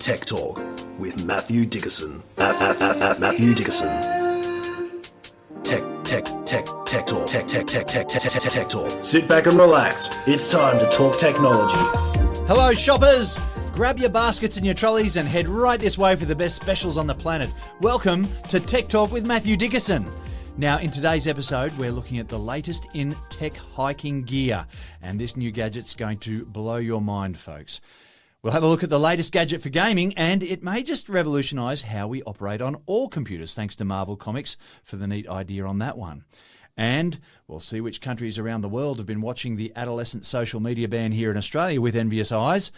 Tech Talk with Matthew Dickerson. Matthew Dickerson. Tech Talk. Tech Talk. Sit back and relax. It's time to talk technology. Hello, shoppers. Grab your baskets and your trolleys and head right this way for the best specials on the planet. Welcome to Tech Talk with Matthew Dickerson. Now, in today's episode, we're looking at the latest in tech hiking gear, and this new gadget's going to blow your mind, folks. We'll have a look at the latest gadget for gaming, and it may just revolutionise how we operate on all computers, thanks to Marvel Comics for the neat idea on that one. And we'll see which countries around the world have been watching the adolescent social media ban here in Australia with envious eyes.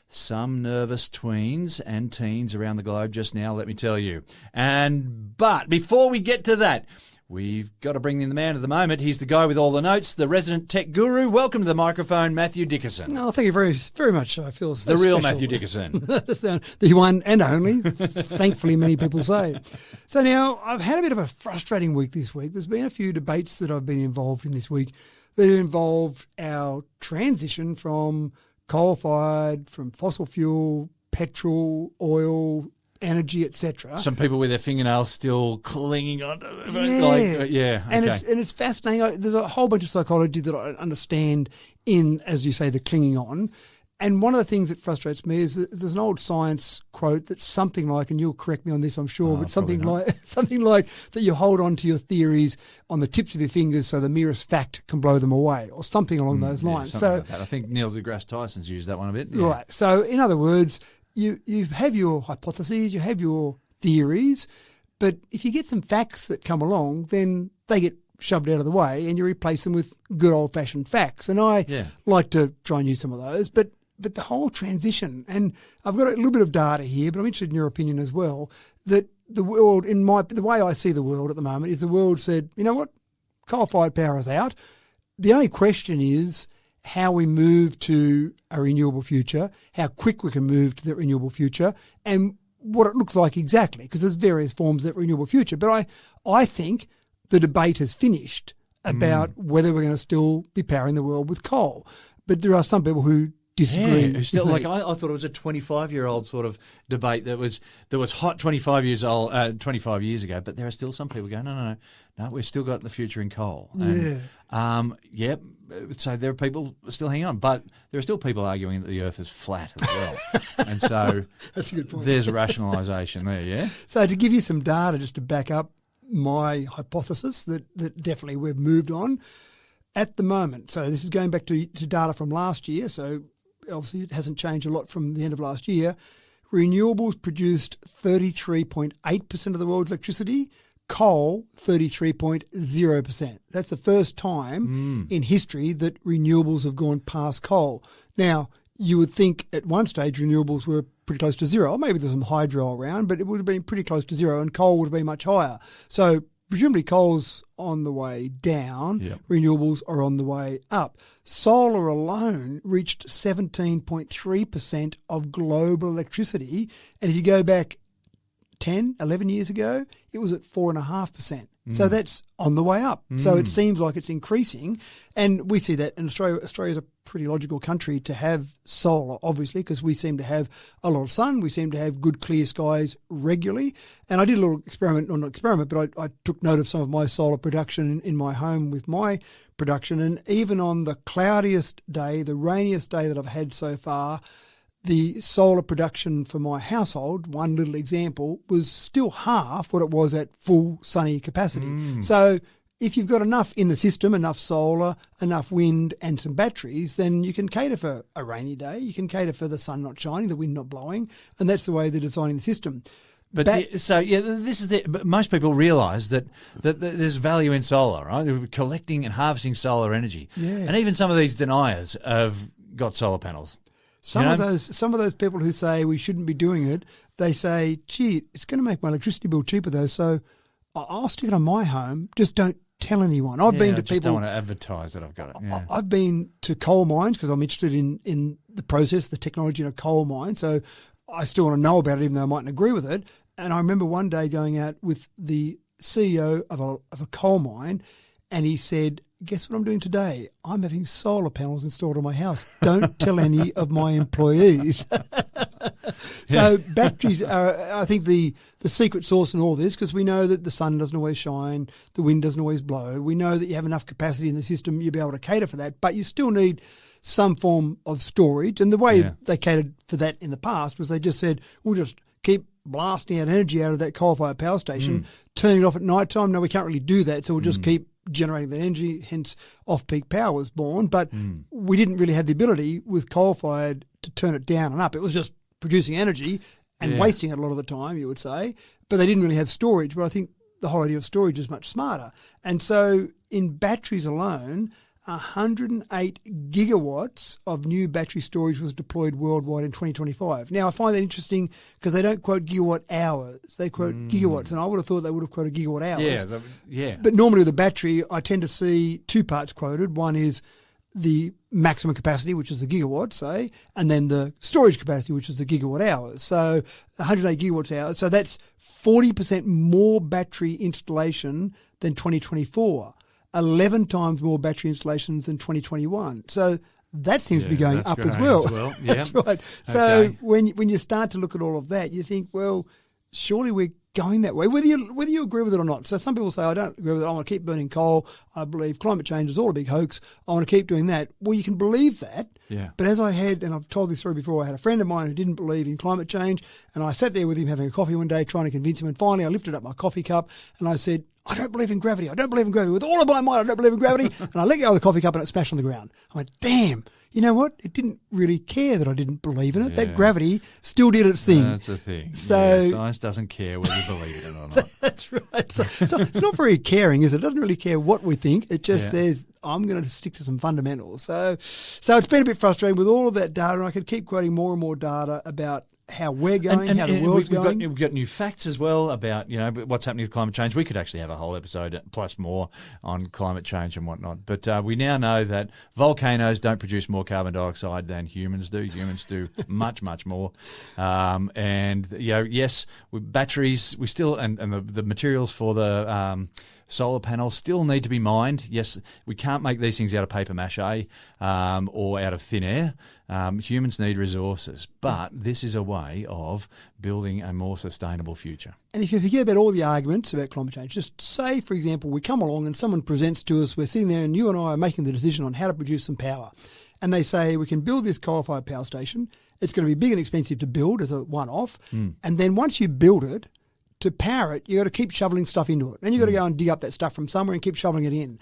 Some nervous tweens and teens around the globe just now, let me tell you. But before we get to that, we've got to bring in the man of the moment. He's the guy with all the notes, the resident tech guru. Welcome to the microphone, Matthew Dickerson. Oh, thank you very, very much. I feel so the real special. Matthew Dickerson. The one and only, thankfully many people say. So now, I've had a bit of a frustrating week this week. There's been a few debates that I've been involved in this week that involved our transition from coal-fired, from fossil fuel, petrol, oil, energy, etc. Some people with their fingernails still clinging on to it. Okay. And it's fascinating. There's a whole bunch of psychology that I understand in, as you say, the clinging on. And one of the things that frustrates me is that there's an old science quote that's something like, and you'll correct me on this, I'm sure, but something like that you hold on to your theories on the tips of your fingers so the merest fact can blow them away, or something along those lines. So like I think Neil deGrasse Tyson's used that one a bit. Yeah. Right. So in other words, you have your hypotheses, you have your theories, but if you get some facts that come along, then they get shoved out of the way and you replace them with good old-fashioned facts. And I like to try and use some of those, but the whole transition, and I've got a little bit of data here, but I'm interested in your opinion as well, that the world, the way I see the world at the moment is the world said, you know what, coal-fired power is out. The only question is how we move to a renewable future, how quick we can move to the renewable future, and what it looks like exactly, because there's various forms of that renewable future. But I think the debate has finished about whether we're going to still be powering the world with coal. But there are some people who disagree. Yeah, still, I thought it was a 25-year-old sort of debate that was hot 25 years ago, but there are still some people going, no, we've still got the future in coal. And, so there are people still hanging on, but there are still people arguing that the Earth is flat as well. And so that's a good point. There's a rationalisation there, yeah? So to give you some data just to back up my hypothesis that definitely we've moved on at the moment. So this is going back to data from last year, so obviously it hasn't changed a lot from the end of last year. Renewables produced 33.8% of the world's electricity, coal 33.0%. That's the first time in history that renewables have gone past coal. Now, you would think at one stage renewables were pretty close to zero. Maybe there's some hydro around, but it would have been pretty close to zero, and coal would have been much higher. So presumably coal's on the way down, renewables are on the way up. Solar alone reached 17.3% of global electricity, and if you go back 10, 11 years ago, it was at 4.5%. So that's on the way up. So it seems like it's increasing. And we see that in Australia. Australia's a pretty logical country to have solar, obviously, because we seem to have a lot of sun. We seem to have good clear skies regularly. And I did a little experiment, or not experiment, but I took note of some of my solar production in my home with my production. And even on the cloudiest day, the rainiest day that I've had so far, the solar production for my household, one little example, was still half what it was at full sunny capacity. So if you've got enough in the system, enough solar, enough wind and some batteries, then you can cater for a rainy day. You can cater for the sun not shining, the wind not blowing, and that's the way they're designing the system. But this is but most people realise that there's value in solar, right? They're collecting and harvesting solar energy. Yeah. And even some of these deniers have got solar panels. Some of those people who say we shouldn't be doing it, they say, gee, it's going to make my electricity bill cheaper though, so I'll stick it on my home. Just don't tell anyone. I've been to people. I don't want to advertise that I've got it. Yeah. I've been to coal mines because I'm interested in the process, the technology in a coal mine. So I still want to know about it, even though I mightn't agree with it. And I remember one day going out with the CEO of a coal mine, and he said, guess what I'm doing today? I'm having solar panels installed on my house. Don't tell any of my employees. So batteries are, I think, the secret sauce in all this, because we know that the sun doesn't always shine, the wind doesn't always blow. We know that you have enough capacity in the system, you'll be able to cater for that, but you still need some form of storage. And the way they catered for that in the past was they just said, we'll just keep blasting out energy out of that coal-fired power station, turning it off at night time. No, we can't really do that, so we'll just keep generating that energy, hence off-peak power was born. But we didn't really have the ability with coal-fired to turn it down and up. It was just producing energy and wasting it a lot of the time, you would say. But they didn't really have storage. But I think the whole idea of storage is much smarter. And so in batteries alone, 108 gigawatts of new battery storage was deployed worldwide in 2025. Now, I find that interesting because they don't quote gigawatt hours. They quote gigawatts, and I would have thought they would have quoted gigawatt hours. Yeah. But normally with a battery, I tend to see two parts quoted. One is the maximum capacity, which is the gigawatt, say, and then the storage capacity, which is the gigawatt hours. So 108 gigawatt hours. So that's 40% more battery installation than 2024. 11 times more battery installations than 2021. So that seems to be going up as well. Yeah. That's right. So when you start to look at all of that, you think, well, surely we're going that way, whether you agree with it or not. So some people say, I don't agree with it. I want to keep burning coal. I believe climate change is all a big hoax. I want to keep doing that. Well, you can believe that. Yeah. But as I had, and I've told this story before, I had a friend of mine who didn't believe in climate change, and I sat there with him having a coffee one day trying to convince him, and finally I lifted up my coffee cup and I said, I don't believe in gravity. I don't believe in gravity. With all of my might, I don't believe in gravity. And I let go of the coffee cup and it smashed on the ground. I went, damn, you know what? It didn't really care that I didn't believe in it. That gravity still did its thing. That's the thing. So science doesn't care whether you believe it or not. That's right. So it's not very caring, is it? It doesn't really care what we think. It just says, I'm going to stick to some fundamentals. So it's been a bit frustrating with all of that data, and I could keep quoting more and more data about how we're going, how the world's going. We've got new facts as well about what's happening with climate change. We could actually have a whole episode plus more on climate change and whatnot. But we now know that volcanoes don't produce more carbon dioxide than humans do. Humans do much, much more. Yes, with batteries, we still and the materials for the solar panels still need to be mined. Yes, we can't make these things out of paper mache or out of thin air. Humans need resources, but this is a way of building a more sustainable future. And if you forget about all the arguments about climate change, just say, for example, we come along and someone presents to us, we're sitting there and you and I are making the decision on how to produce some power. And they say, we can build this coal-fired power station. It's going to be big and expensive to build as a one-off. And then once you build it, to power it, you got to keep shoveling stuff into it. And you got to go and dig up that stuff from somewhere and keep shoveling it in.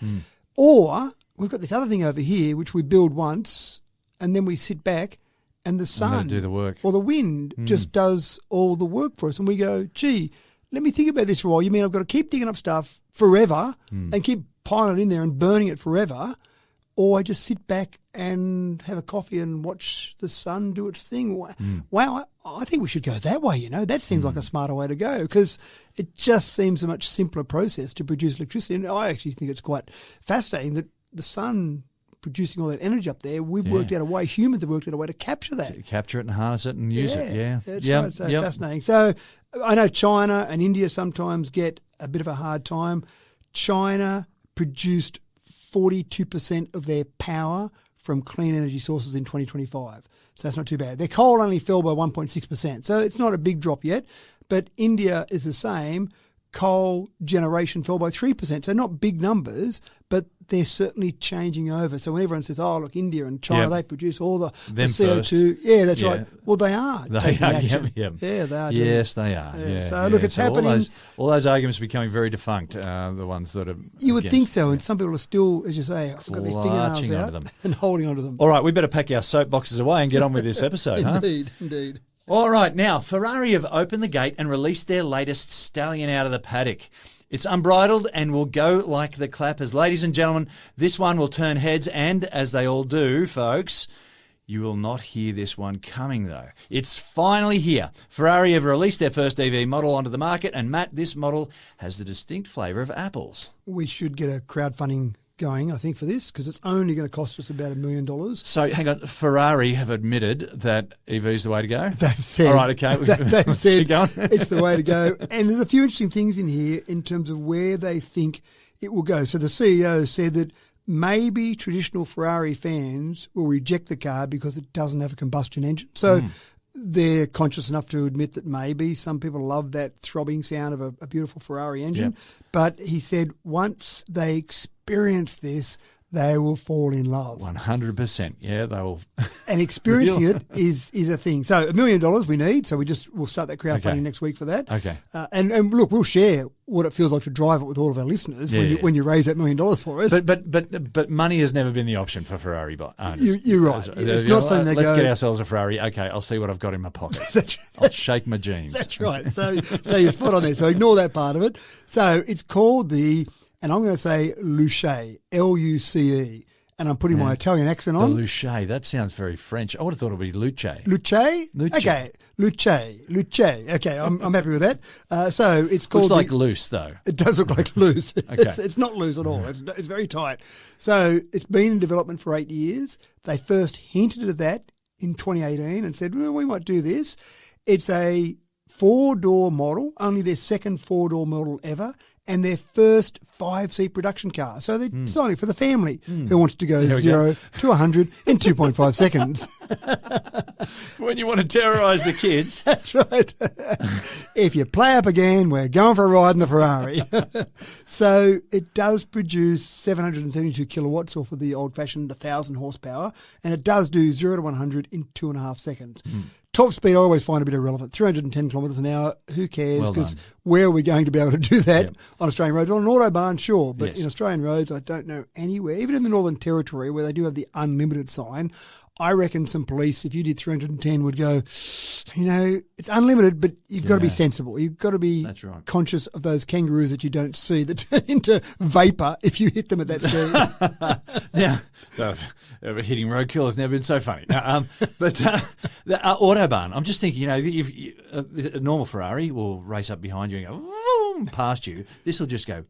Or we've got this other thing over here, which we build once and then we sit back and the sun do the work. or the wind just does all the work for us. And we go, gee, let me think about this for a while. You mean I've got to keep digging up stuff forever and keep piling it in there and burning it forever? Or I just sit back and have a coffee and watch the sun do its thing. Wow, I think we should go that way, That seems like a smarter way to go because it just seems a much simpler process to produce electricity. And I actually think it's quite fascinating that the sun producing all that energy up there, we've worked out a way, humans have worked out a way to capture that. Capture it and harness it and use it, That's right, so fascinating. So I know China and India sometimes get a bit of a hard time. China produced 42% of their power from clean energy sources in 2025. So that's not too bad. Their coal only fell by 1.6%. So it's not a big drop yet. But India is the same. Coal generation fell by 3%. So not big numbers, but they're certainly changing over. So when everyone says, oh, look, India and China, they produce all the CO2. First. Yeah, that's right. Well, they are taking action. Yeah, they are. Yes, they are. Yeah. So look, it's happening. All those arguments are becoming very defunct, the ones that are You would think so, and some people are still, as you say, got their fingernails out and holding onto them. All right, we better pack our soapboxes away and get on with this episode, Indeed. All right, now, Ferrari have opened the gate and released their latest stallion out of the paddock. It's unbridled and will go like the clappers. Ladies and gentlemen, this one will turn heads, and as they all do, folks, you will not hear this one coming, though. It's finally here. Ferrari have released their first EV model onto the market, and Matt, this model has the distinct flavour of apples. We should get a crowdfunding going, I think, for this, because it's only going to cost us about $1 million. So, hang on, Ferrari have admitted that EV is the way to go? They've said. All right, okay. They've said keep going. It's the way to go. And there's a few interesting things in here in terms of where they think it will go. So the CEO said that maybe traditional Ferrari fans will reject the car because it doesn't have a combustion engine. So they're conscious enough to admit that maybe some people love that throbbing sound of a beautiful Ferrari engine. Yep. But he said once they experience this, they will fall in love. 100%. Yeah, they will. And experiencing it is a thing. So $1 million we need. So we'll start that crowdfunding Okay. next week for that. Okay. And look, we'll share what it feels like to drive it with all of our listeners when you raise that $1 million for us. But money has never been the option for Ferrari owners. You're right. It's not something they let's go, get ourselves a Ferrari. Okay, I'll see what I've got in my pockets. That's I'll shake my jeans. That's right. So you're spot on there. So ignore that part of it. So it's called and I'm going to say Luce, Luce. And I'm putting my Italian accent The on. Luce. That sounds very French. I would have thought it would be Luce. Luce? Luce. Okay. Luce. Okay, I'm happy with that. So it's called... Looks like loose, though. It does look like loose. Okay. It's not loose at all. It's very tight. So it's been in development for 8 years. They first hinted at that in 2018 and said, well, we might do this. It's a 4-door model, only their second 4-door model ever, and their first 5-seat production car. So they're designing for the family who wants to go 0 to 100 in 2.5 seconds. When you want to terrorise the kids. That's right. If you play up again, we're going for a ride in the Ferrari. So it does produce 772 kilowatts, or for the old-fashioned 1,000 horsepower, and it does do 0 to 100 in 2.5 seconds. Top speed I always find a bit irrelevant. 310 kilometres an hour, who cares? Well Because done. where are we going to be able to do that Yep. on Australian roads? On an autobahn, sure, but Yes. in Australian roads, I don't know anywhere. Even in the Northern Territory, where they do have the unlimited sign, I reckon some police, if you did 310, would go, it's unlimited, but you've got to be sensible. You've got to be That's right. conscious of those kangaroos that you don't see that turn into vapour if you hit them at that speed. Yeah, hitting roadkill has never been so funny. But the Autobahn, I'm just thinking, if a normal Ferrari will race up behind you and go vroom, past you. This will just go.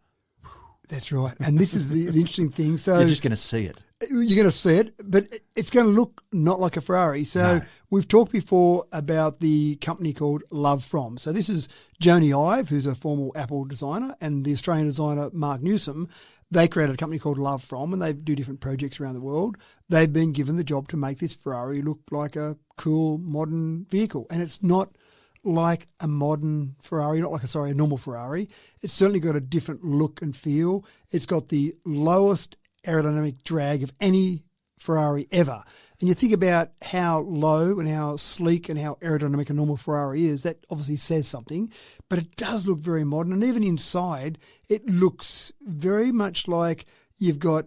That's right. And this is the interesting thing. So You're just going to see it. You're going to see it, but it's going to look not like a Ferrari. So we've talked before about the company called Love From. So this is Joni Ive, who's a former Apple designer, and the Australian designer Mark Newsom. They created a company called Love From, and they do different projects around the world. They've been given the job to make this Ferrari look like a cool, modern vehicle. And it's not like a modern Ferrari, not like a normal Ferrari. It's certainly got a different look and feel. It's got the lowest aerodynamic drag of any Ferrari ever. And you think about how low and how sleek and how aerodynamic a normal Ferrari is, that obviously says something, but it does look very modern. And even inside, it looks very much like you've got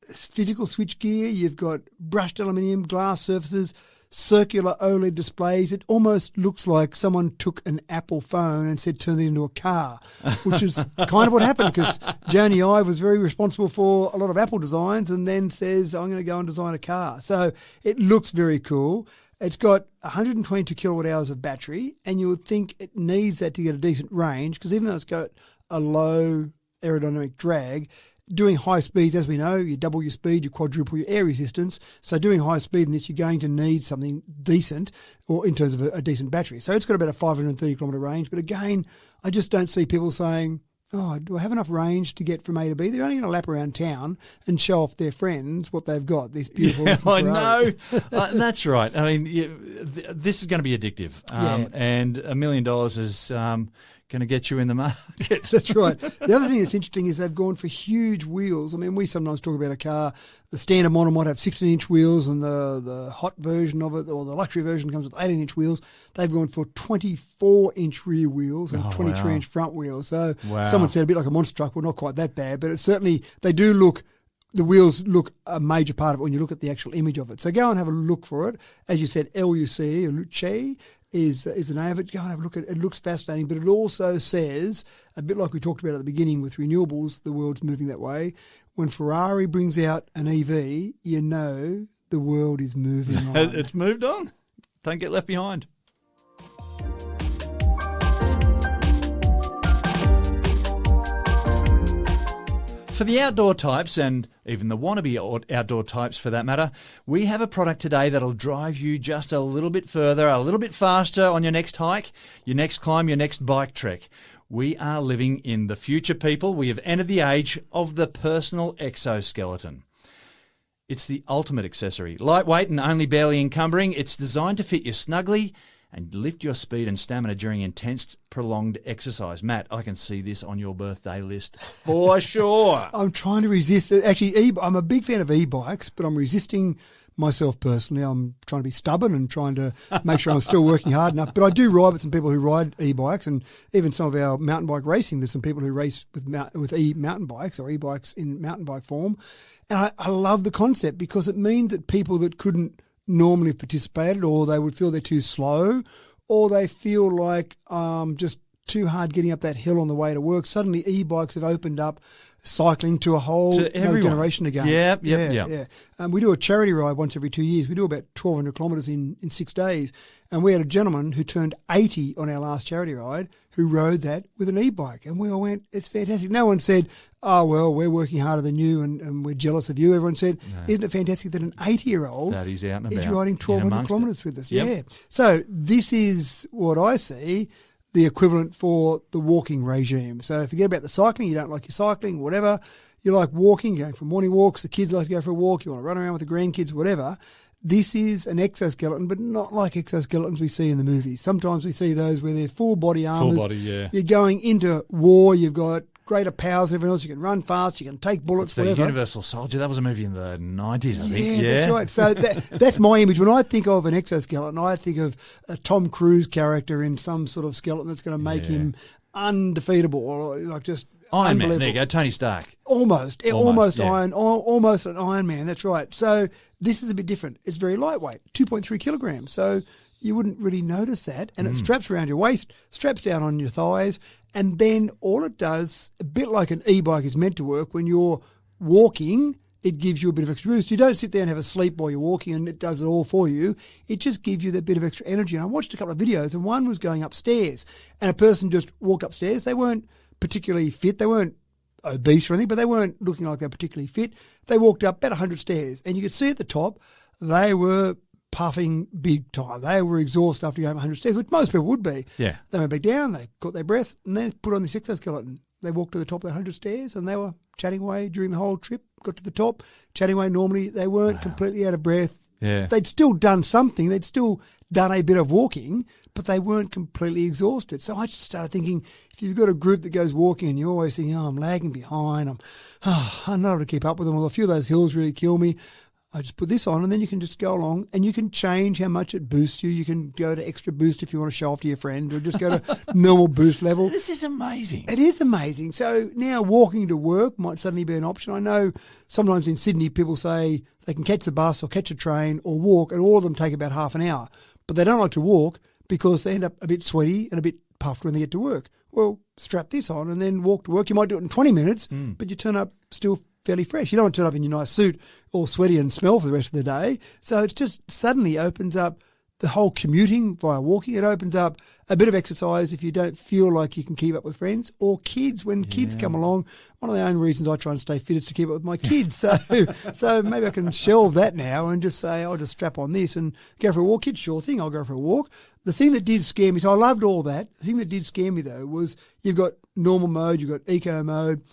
physical switchgear, you've got brushed aluminium, glass surfaces, circular OLED displays. It almost looks like someone took an Apple phone and said, turn it into a car, which is kind of what happened, because Joni Ive was very responsible for a lot of Apple designs and then says, I'm going to go and design a car. So it looks very cool. It's got 122 kilowatt hours of battery, and you would think it needs that to get a decent range, because even though it's got a low aerodynamic drag, doing high speeds, as we know, you double your speed, you quadruple your air resistance. So doing high speed in this, you're going to need something decent, or in terms of a decent battery. So it's got about a 530 kilometre range. But again, I just don't see people saying, oh, do I have enough range to get from A to B? They're only going to lap around town and show off their friends what they've got, this beautiful I Ferrari. know. That's right. I mean, this is going to be addictive. And $1 million is going to get you in the market. That's right. The other thing that's interesting is they've gone for huge wheels. I mean, we sometimes talk about a car, the standard model might have 16-inch wheels, and the hot version of it, or the luxury version, comes with 18-inch wheels. They've gone for 24-inch rear wheels and 23-inch front wheels. So someone said a bit like a monster truck. Well, not quite that bad, but it's certainly, they do look, the wheels look a major part of it when you look at the actual image of it. So go and have a look for it. As you said, Luce, or Luce, is the name of it. Go and have a look at it. It looks fascinating, but it also says, a bit like we talked about at the beginning with renewables, the world's moving that way. When Ferrari brings out an EV, you know the world is moving on. It's moved on. Don't get left behind. For the outdoor types, and even the wannabe outdoor types for that matter, we have a product today that'll drive you just a little bit further, a little bit faster on your next hike, your next climb, your next bike trek. We are living in the future, people. We have entered the age of the personal exoskeleton. It's the ultimate accessory. Lightweight and only barely encumbering, it's designed to fit you snugly and lift your speed and stamina during intense, prolonged exercise. Matt, I can see this on your birthday list for sure. I'm trying to resist. Actually, I'm a big fan of e-bikes, but I'm resisting myself personally. I'm trying to be stubborn and trying to make sure I'm still working hard enough. But I do ride with some people who ride e-bikes, and even some of our mountain bike racing, there's some people who race with e-mountain bikes or e-bikes in mountain bike form. And I love the concept because it means that people that couldn't normally have participated, or they would feel they're too slow, or they feel like just too hard getting up that hill on the way to work, suddenly e-bikes have opened up cycling to a whole another generation again. Yeah. We do a charity ride once every 2 years. We do about 1,200 kilometres in 6 days. And we had a gentleman who turned 80 on our last charity ride who rode that with an e-bike. And we all went, it's fantastic. No one said, oh, well, we're working harder than you and we're jealous of you. Everyone said, isn't it fantastic that an 80-year-old that is out and is about, riding 1,200 kilometres with us? Yep. Yeah. So this is what I see the equivalent for the walking regime. So forget about the cycling. You don't like your cycling, whatever. You like walking, going for morning walks. The kids like to go for a walk. You want to run around with the grandkids, whatever. This is an exoskeleton, but not like exoskeletons we see in the movies. Sometimes we see those where they're full body armors. Full body, yeah. You're going into war. You've got greater powers than everyone else. You can run fast. You can take bullets, It's the whatever. Universal Soldier. That was a movie in the 90s, I think. Yeah, that's right. So that's my image. When I think of an exoskeleton, I think of a Tom Cruise character in some sort of skeleton that's going to make him undefeatable, or like just Iron Man. unbelievable. There you go. Tony Stark. Almost yeah. almost an Iron Man. That's right. So this is a bit different. It's very lightweight, 2.3 kilograms. So you wouldn't really notice that. And it straps around your waist, straps down on your thighs, and then all it does, a bit like an e-bike is meant to work, when you're walking, it gives you a bit of extra boost. You don't sit there and have a sleep while you're walking and it does it all for you. It just gives you that bit of extra energy. And I watched a couple of videos, and one was going upstairs, and a person just walked upstairs. They weren't particularly fit. They weren't obese or anything, but they weren't looking like they were particularly fit. They walked up about 100 stairs, and you could see at the top they were puffing big time. They were exhausted after going 100 stairs, which most people would be. Yeah. They went back down, they caught their breath, and then put on this exoskeleton. They walked to the top of the 100 stairs, and they were chatting away during the whole trip, got to the top, chatting away normally. They weren't completely out of breath. Yeah. They'd still done something. They'd still done a bit of walking, but they weren't completely exhausted. So I just started thinking, if you've got a group that goes walking and you're always thinking, I'm lagging behind, I'm not able to keep up with them, well, a few of those hills really kill me, I just put this on, and then you can just go along and you can change how much it boosts you. You can go to extra boost if you want to show off to your friend, or just go to normal boost level. This is amazing. It is amazing. So now walking to work might suddenly be an option. I know sometimes in Sydney people say they can catch the bus or catch a train or walk, and all of them take about half an hour. But they don't like to walk because they end up a bit sweaty and a bit puffed when they get to work. Well, strap this on and then walk to work. You might do it in 20 minutes, but you turn up still fairly fresh. You don't want to turn up in your nice suit all sweaty and smell for the rest of the day. So it's just suddenly opens up the whole commuting via walking. It opens up a bit of exercise if you don't feel like you can keep up with friends or kids. When kids come along, one of the only reasons I try and stay fit is to keep up with my kids. So maybe I can shelve that now and just say, I'll just strap on this and go for a walk. Kids, sure thing, I'll go for a walk. The thing that did scare me, so I loved all that. The thing that did scare me, though, was you've got normal mode, you've got eco mode.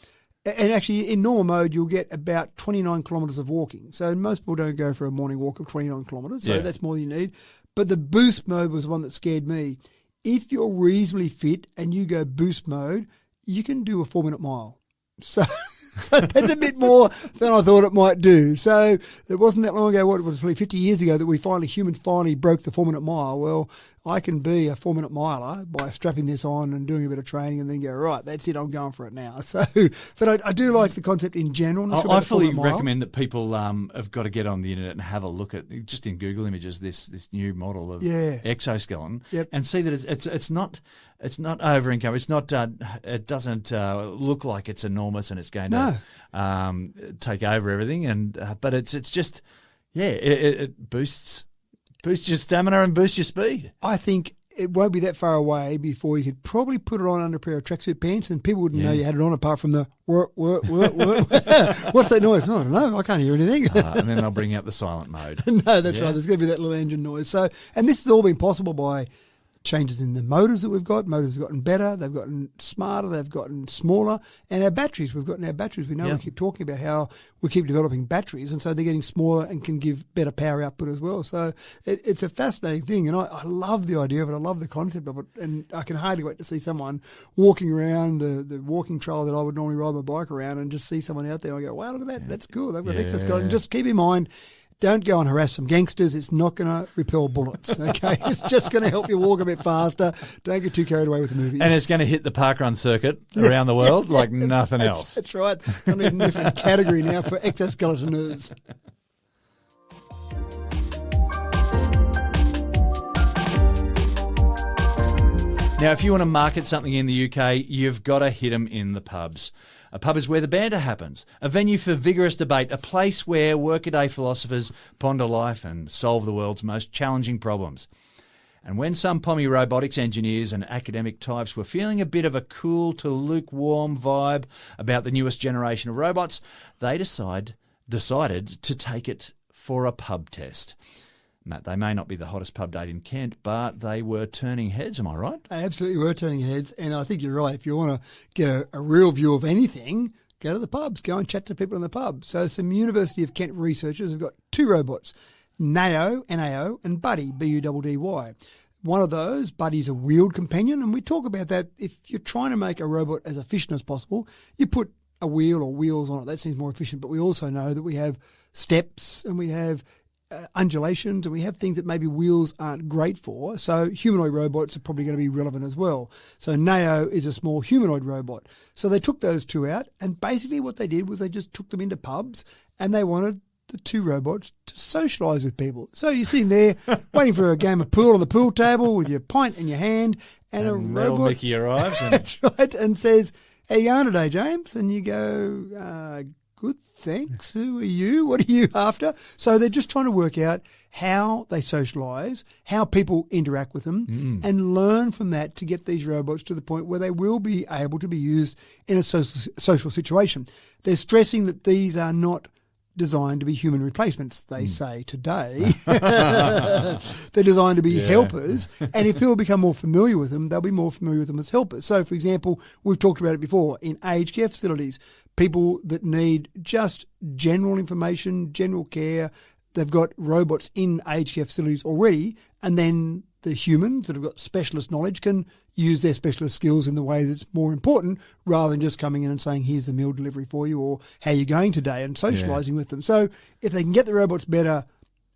And actually, in normal mode, you'll get about 29 kilometres of walking. So most people don't go for a morning walk of 29 kilometres. So that's more than you need. But the boost mode was the one that scared me. If you're reasonably fit and you go boost mode, you can do a 4-minute mile. So that's a bit more than I thought it might do. So it wasn't that long ago, it was probably 50 years ago, that humans finally broke the 4-minute mile. Well, I can be a 4-minute miler by strapping this on and doing a bit of training and then go, right, that's it, I'm going for it now. So, but I do like the concept in general. Not sure I about the fully 4-minute mile. recommend that people have got to get on the internet and have a look at, just in Google Images, this new model of exoskeleton, and see that it's not over encumbered. It's not. It doesn't look like it's enormous and it's going to take over everything. But it's just it boosts your stamina and boosts your speed. I think it won't be that far away before you could probably put it on under a pair of tracksuit pants and people wouldn't know you had it on apart from the work. What's that noise? Oh, I don't know. I can't hear anything. And then they'll bring out the silent mode. No, that's right. There's going to be that little engine noise. So, and this has all been possible by changes in the motors that we've got. Motors have gotten better. They've gotten smarter. They've gotten smaller. And our batteries, we've gotten our batteries. We know we keep talking about how we keep developing batteries, and so they're getting smaller and can give better power output as well. So it's a fascinating thing, and I love the idea of it. I love the concept of it, and I can hardly wait to see someone walking around the walking trail that I would normally ride my bike around and just see someone out there. I go, wow, look at that. That's cool. They've got exoskeleton. Just keep in mind, don't go and harass some gangsters. It's not going to repel bullets, okay? It's just going to help you walk a bit faster. Don't get too carried away with the movies. And it's going to hit the parkrun circuit around the world like nothing else. That's right. I'm in a different category now for exoskeletoners. Now, if you want to market something in the UK, you've got to hit them in the pubs. A pub is where the banter happens, a venue for vigorous debate, a place where workaday philosophers ponder life and solve the world's most challenging problems. And when some pommy robotics engineers and academic types were feeling a bit of a cool to lukewarm vibe about the newest generation of robots, they decided to take it for a pub test. Matt, they may not be the hottest pub date in Kent, but they were turning heads, am I right? They absolutely were turning heads, and I think you're right. If you want to get a real view of anything, go to the pubs, go and chat to people in the pub. So some University of Kent researchers have got two robots, Nao, N-A-O, and Buddy, B-U-D-D-Y. One of those, Buddy's a wheeled companion, and we talk about that. If you're trying to make a robot as efficient as possible, you put a wheel or wheels on it. That seems more efficient, but we also know that we have steps and we have undulations, and we have things that maybe wheels aren't great for. So humanoid robots are probably going to be relevant as well. So Nao is a small humanoid robot. So they took those two out, and basically what they did was they just took them into pubs, and they wanted the two robots to socialise with people. So you're sitting there waiting for a game of pool on the pool table with your pint in your hand, and a robot Mickey arrives. That's right, and says, "How you going today, James?" And you go, "Good, thanks. Who are you? What are you after?" So they're just trying to work out how they socialise, how people interact with them, and learn from that to get these robots to the point where they will be able to be used in a social situation. They're stressing that these are not designed to be human replacements, they say today. They're designed to be helpers, and if people become more familiar with them, they'll be more familiar with them as helpers. So, for example, we've talked about it before, in aged care facilities, people that need just general information, general care, they've got robots in aged care facilities already, and then the humans that have got specialist knowledge can use their specialist skills in the way that's more important, rather than just coming in and saying, "Here's the meal delivery for you," or "How are you going today?" and socialising with them. So if they can get the robots better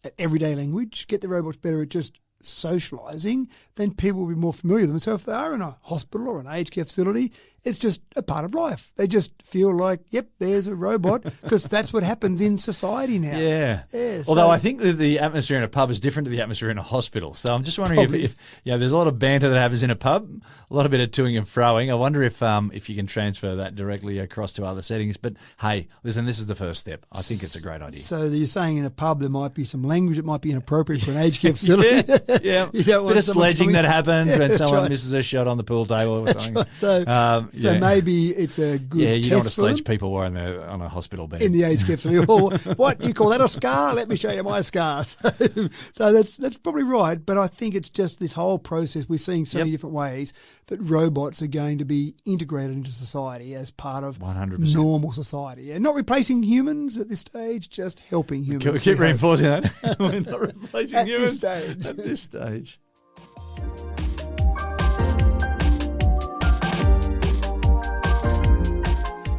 at everyday language, get the robots better at just socialising, then people will be more familiar with them. So if they are in a hospital or an aged care facility, it's just a part of life. They just feel like, yep, there's a robot, because that's what happens in society now. Yeah. So, although I think that the atmosphere in a pub is different to the atmosphere in a hospital. So I'm just wondering if there's a lot of banter that happens in a pub, a lot of bit of toing and froing. I wonder if you can transfer that directly across to other settings. But hey, listen, this is the first step. I think it's a great idea. So you're saying in a pub there might be some language that might be inappropriate for an aged care facility. Yeah. You don't want bit of sledging that happens when someone misses a shot on the pool table or something. Right. So maybe it's a good you test don't want to for sledge them people while they're on a hospital bed. in the aged care facility. Or what, you call that a scar? Let me show you my scar. So that's probably right, but I think it's just this whole process. We're seeing so many different ways that robots are going to be integrated into society as part of 100%. normal society. And not replacing humans at this stage, just helping humans. We keep reinforcing that. We're not replacing at humans this stage. at this stage.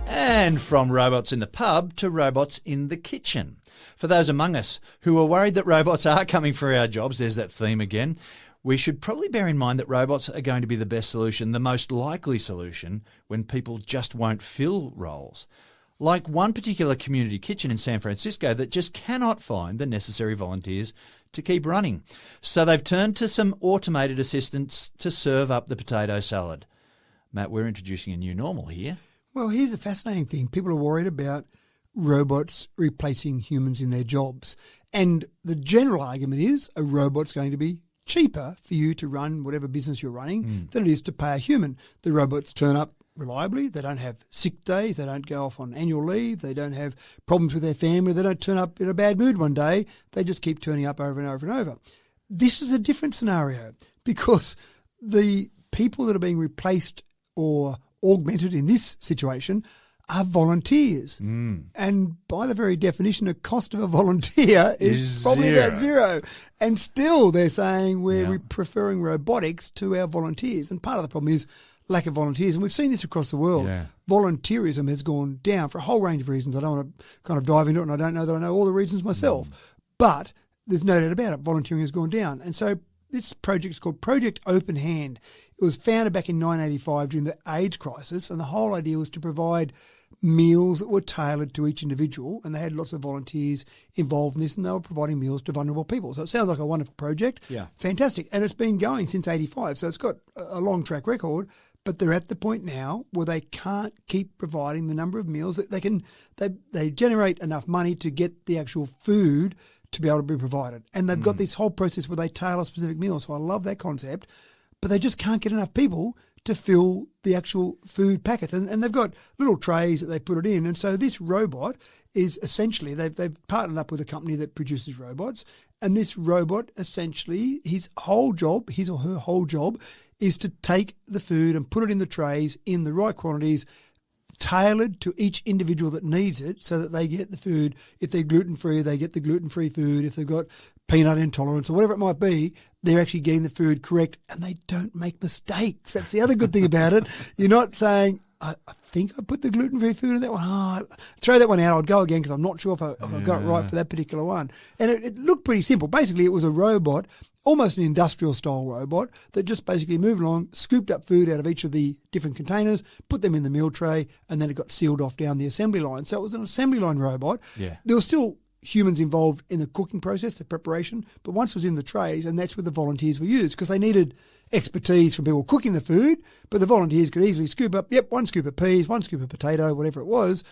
And from robots in the pub to robots in the kitchen. For those among us who are worried that robots are coming for our jobs, there's that theme again, we should probably bear in mind that robots are going to be the best solution, the most likely solution, when people just won't fill roles. Like one particular community kitchen in San Francisco that just cannot find the necessary volunteers to keep running. So they've turned to some automated assistants to serve up the potato salad. Matt, we're introducing a new normal here. Well, here's the fascinating thing. People are worried about robots replacing humans in their jobs. And the general argument is a robot's going to be cheaper for you to run whatever business you're running than it is to pay a human. The robots turn up reliably. They don't have sick days. They don't go off on annual leave. They don't have problems with their family. They don't turn up in a bad mood one day. They just keep turning up over and over and over. This is a different scenario because the people that are being replaced or augmented in this situation are volunteers. And by the very definition, the cost of a volunteer is probably about zero. And still they're saying we're preferring robotics to our volunteers. And part of the problem is lack of volunteers. And we've seen this across the world. Yeah. Volunteerism has gone down for a whole range of reasons. I don't want to kind of dive into it, and I don't know that I know all the reasons myself. But there's no doubt about it. Volunteering has gone down. And so this project is called Project Open Hand. It was founded back in 1985 during the AIDS crisis, and the whole idea was to provide meals that were tailored to each individual, and they had lots of volunteers involved in this, and they were providing meals to vulnerable people. So it sounds like a wonderful project. Yeah. Fantastic. And it's been going since 85, so it's got a long track record, but they're at the point now where they can't keep providing the number of meals that they generate enough money to get the actual food to be able to be provided. And they've got this whole process where they tailor specific meals. So I love that concept, but they just can't get enough people to fill the actual food packets. And they've got little trays that they put it in. And so this robot is essentially, they've partnered up with a company that produces robots. And this robot, essentially, his or her whole job is to take the food and put it in the trays in the right quantities, tailored to each individual that needs it, so that they get the food. If they're gluten-free, they get the gluten-free food. If they've got peanut intolerance or whatever it might be, they're actually getting the food correct, and they don't make mistakes. That's the other good thing about it. You're not saying, I think I put the gluten-free food in that one. Throw that one out. I'll go again because I'm not sure if I got it right for that particular one. And it looked pretty simple. Basically, it was a robot, almost an industrial-style robot, that just basically moved along, scooped up food out of each of the different containers, put them in the meal tray, and then it got sealed off down the assembly line. So it was an assembly line robot. Yeah. There was still humans involved in the cooking process, the preparation, but once it was in the trays, and that's where the volunteers were used, because they needed expertise from people cooking the food, but the volunteers could easily scoop up, one scoop of peas, one scoop of potato, whatever it was.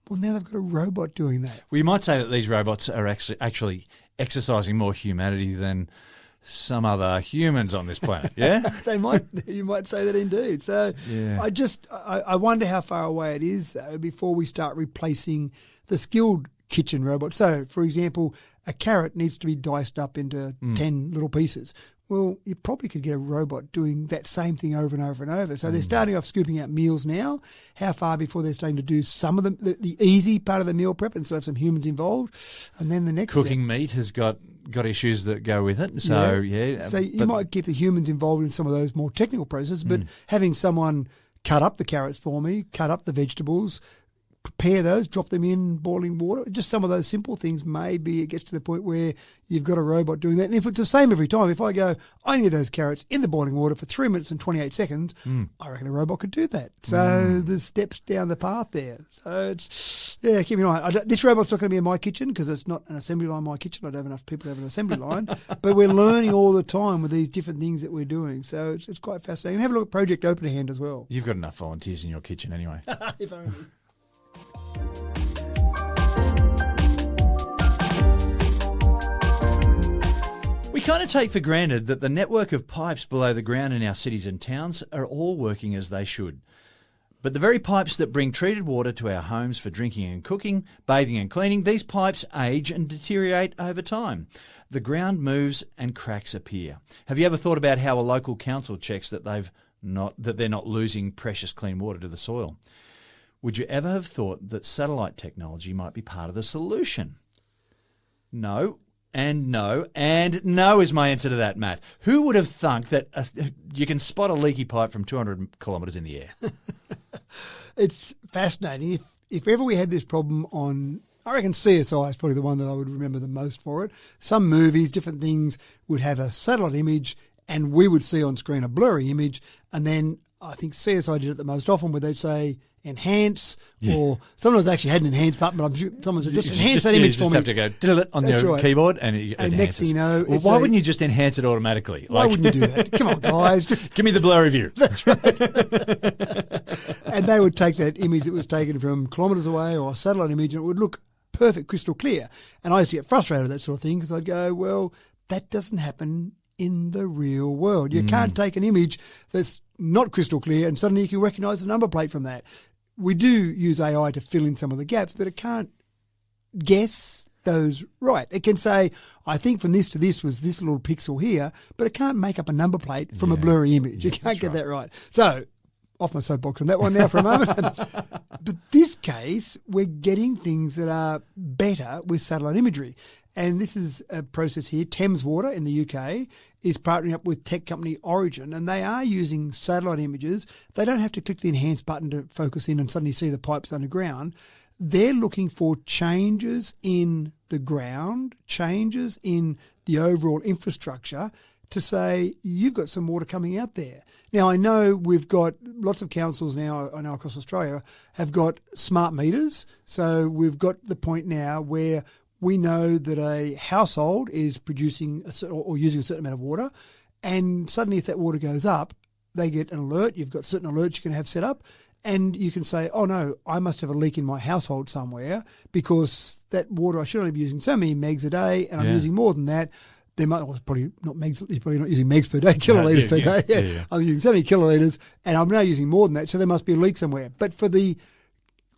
Well, now they've got a robot doing that. Well, you might say that these robots are actually exercising more humanity than some other humans on this planet, yeah? You might say that indeed. So yeah. I wonder how far away it is, though, before we start replacing the skilled kitchen robot. So, for example, a carrot needs to be diced up into 10 little pieces. Well, you probably could get a robot doing that same thing over and over and over. So they're starting off scooping out meals now. How far before they're starting to do some of them, the easy part of the meal prep, and still have some humans involved? And then the next cooking meat has got issues that go with it. So, yeah. So you might get the humans involved in some of those more technical processes, but having someone cut up the carrots for me, cut up the vegetables, prepare those, drop them in boiling water, just some of those simple things, maybe it gets to the point where you've got a robot doing that. And if it's the same every time, if I go, I need those carrots in the boiling water for 3 minutes and 28 seconds, I reckon a robot could do that. So there's steps down the path there. So it's, keep in mind, this robot's not going to be in my kitchen because it's not an assembly line in my kitchen. I don't have enough people to have an assembly line. But we're learning all the time with these different things that we're doing. So it's quite fascinating. And have a look at Project Open Hand as well. You've got enough volunteers in your kitchen anyway. If only. We kind of take for granted that the network of pipes below the ground in our cities and towns are all working as they should. But the very pipes that bring treated water to our homes for drinking and cooking, bathing and cleaning, these pipes age and deteriorate over time. The ground moves and cracks appear. Have you ever thought about how a local council checks that they're not losing precious clean water to the soil? Would you ever have thought that satellite technology might be part of the solution? No. And no, and no is my answer to that, Matt. Who would have thunk that you can spot a leaky pipe from 200 kilometres in the air? It's fascinating. If ever we had this problem on, I reckon CSI is probably the one that I would remember the most for it. Some movies, different things would have a satellite image and we would see on screen a blurry image, and then I think CSI did it the most often where they'd say enhance, or sometimes they actually had an enhance button, but I'm sure someone said just enhance that image for me. You just have to go diddle it on your keyboard and it enhances. Next thing you know, well, why wouldn't you just enhance it automatically? Why wouldn't you do that? Come on, guys. Just give me the blurry view. That's right. And they would take that image that was taken from kilometres away or a satellite image and it would look perfect, crystal clear. And I used to get frustrated with that sort of thing because I'd go, well, that doesn't happen in the real world. You can't take an image that's not crystal clear and suddenly you can recognise the number plate from that. We do use AI to fill in some of the gaps, but it can't guess those right. It can say, I think from this to this was this little pixel here, but it can't make up a number plate from a blurry image. You can't get that right. So, off my soapbox on that one now for a moment. But this case, we're getting things that are better with satellite imagery. And this is a process here. Thames Water in the UK is partnering up with tech company Origin, and they are using satellite images. They don't have to click the enhance button to focus in and suddenly see the pipes underground. They're looking for changes in the ground, changes in the overall infrastructure to say, you've got some water coming out there. Now, I know we've got lots of councils now, I know across Australia, have got smart meters. So we've got the point now where we know that a household is producing or using a certain amount of water, and suddenly if that water goes up, they get an alert. You've got certain alerts you can have set up, and you can say, oh no, I must have a leak in my household somewhere because that water, I should only be using so many megs a day, and I'm using more than that. There might, well, it's probably not megs, you're probably not using megs per day, kilolitres per day. Yeah. I'm using so many kilolitres, and I'm now using more than that, so there must be a leak somewhere. But for the